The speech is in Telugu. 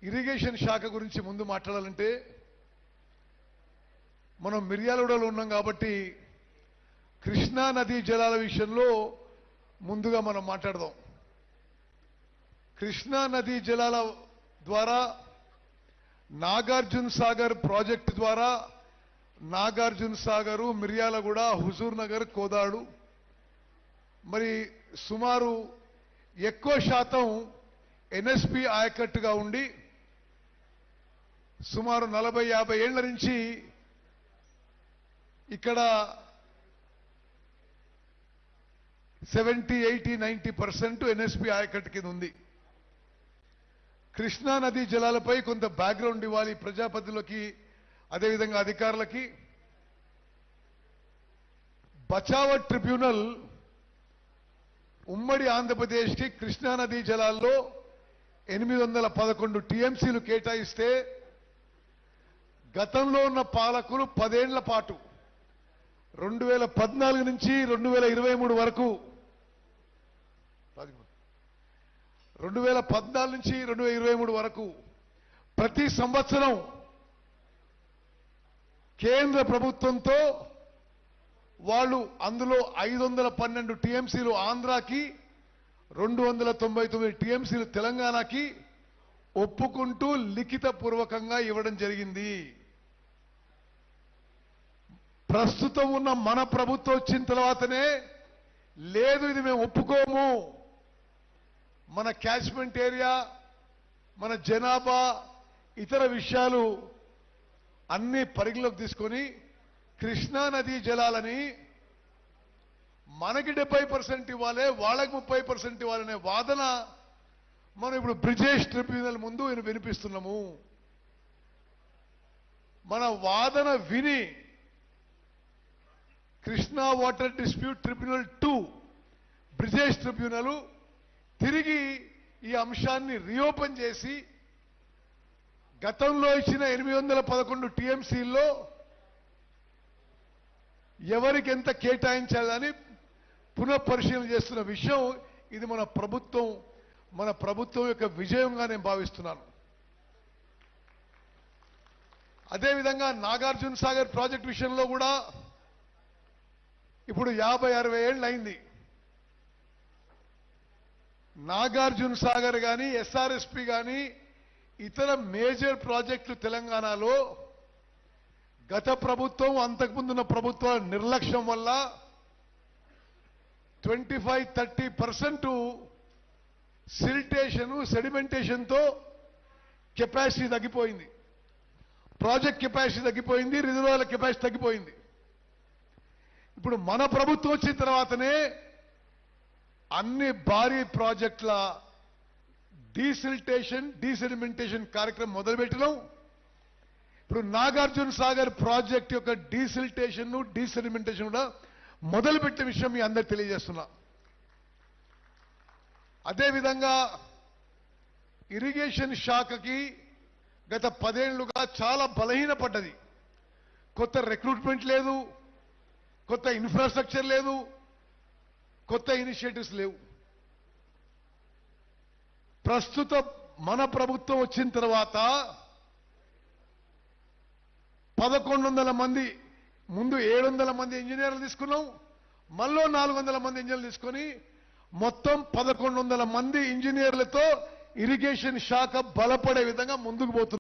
ఇరిగేషన్ శాఖ గురించి ముందు మాట్లాడాలంటే మనం మిర్యాలగూడలో ఉన్నాం కాబట్టి కృష్ణా నదీ జలాల విషయంలో ముందుగా మనం మాట్లాడదాం. కృష్ణా నదీ జలాల ద్వారా నాగార్జున సాగర్ ప్రాజెక్టు ద్వారా నాగార్జున సాగరు, మిర్యాలగూడ, హుజూర్ నగర్, కోదాడు మరి సుమారు ఎక్కువ శాతం ఎన్ఎస్పి ఆయకట్టుగా ఉండి సుమారు 40-50 ఏళ్ల నుంచి ఇక్కడ 70-80-90% ఎన్ఎస్పి ఆయకట్టు కింద ఉంది. కృష్ణా నదీ జలాలపై కొంత బ్యాక్గ్రౌండ్ ఇవ్వాలి ప్రజాపతిలోకి, అదేవిధంగా అధికారులకి. బచావత్ ట్రిబ్యునల్ ఉమ్మడి ఆంధ్రప్రదేశ్కి కృష్ణా నదీ జలాల్లో 811 టీఎంసీలు కేటాయిస్తే గతంలో ఉన్న పాలకులు 10 ఏళ్ల పాటు 2014 నుంచి 2023 వరకు 2014 నుంచి 2023 వరకు ప్రతి సంవత్సరం కేంద్ర ప్రభుత్వంతో వాళ్ళు అందులో 512 టీఎంసీలు ఆంధ్రాకి, 299 టీఎంసీలు తెలంగాణకి ఒప్పుకుంటూ లిఖితపూర్వకంగా ఇవ్వడం జరిగింది. ప్రస్తుతం ఉన్న మన ప్రభుత్వం వచ్చిన తర్వాతనే లేదు ఇది మేము ఒప్పుకోము, మన క్యాచ్మెంట్ ఏరియా, మన జనాభా, ఇతర విషయాలు అన్ని పరిగణలోకి తీసుకొని కృష్ణా నదీ జలాలని మనకి 70% ఇవ్వాలి, వాళ్ళకి 30% ఇవ్వాలనే వాదన మనం ఇప్పుడు బ్రిజేష్ ట్రిబ్యునల్ ముందు వినిపిస్తున్నాము. మన వాదన విని Krishna water dispute tribunal 2 Brijesh tribunal తిరిగి ఈ అంశాన్ని రీఓపెన్ చేసి గతంలో ఇచ్చిన 811 టీఎంసీల్లో ఎవరికి ఎంత కేటాయించాలని పునఃపరిశీలన చేస్తున్న విషయం ఇది మన ప్రభుత్వం యొక్క విజయంగా నేను భావిస్తున్నాను. అదేవిధంగా నాగార్జున సాగర్ ప్రాజెక్ట్ విషయంలో కూడా ఇప్పుడు 50-60 ఏళ్ళు అయింది. నాగార్జున సాగర్ కానీ, ఎస్ఆర్ఎస్పి కానీ, ఇతర మేజర్ ప్రాజెక్టులు తెలంగాణలో గత ప్రభుత్వం, అంతకుముందున్న ప్రభుత్వాల నిర్లక్ష్యం వల్ల 25-30% సెడిమెంటేషన్తో కెపాసిటీ తగ్గిపోయింది, ప్రాజెక్ట్ కెపాసిటీ తగ్గిపోయింది, రిజర్వాయర్ల కెపాసిటీ తగ్గిపోయింది. ఇప్పుడు మన ప్రభుత్వం వచ్చిన తర్వాతనే అన్ని భారీ ప్రాజెక్టుల డీసెడిమెంటేషన్ కార్యక్రమం మొదలుపెట్టడం. ఇప్పుడు నాగార్జున సాగర్ ప్రాజెక్ట్ యొక్క డీసెడిమెంటేషన్ కూడా మొదలుపెట్టిన విషయం మీ అందరికి తెలియజేస్తున్నా. అదేవిధంగా ఇరిగేషన్ శాఖకి గత 10 ఏళ్లుగా చాలా బలహీనపడ్డది. కొత్త రిక్రూట్మెంట్ లేదు, కొత్త ఇన్ఫ్రాస్ట్రక్చర్ లేదు, కొత్త ఇనిషియేటివ్స్ లేవు. ప్రస్తుత మన ప్రభుత్వం వచ్చిన తర్వాత 1100 మంది, ముందు 700 మంది ఇంజనీర్లు తీసుకున్నాం, మళ్ళీ 400 మంది ఇంజనీర్లు తీసుకొని మొత్తం 1100 మంది ఇంజనీర్లతో ఇరిగేషన్ శాఖ బలపడే విధంగా ముందుకు పోతుంది.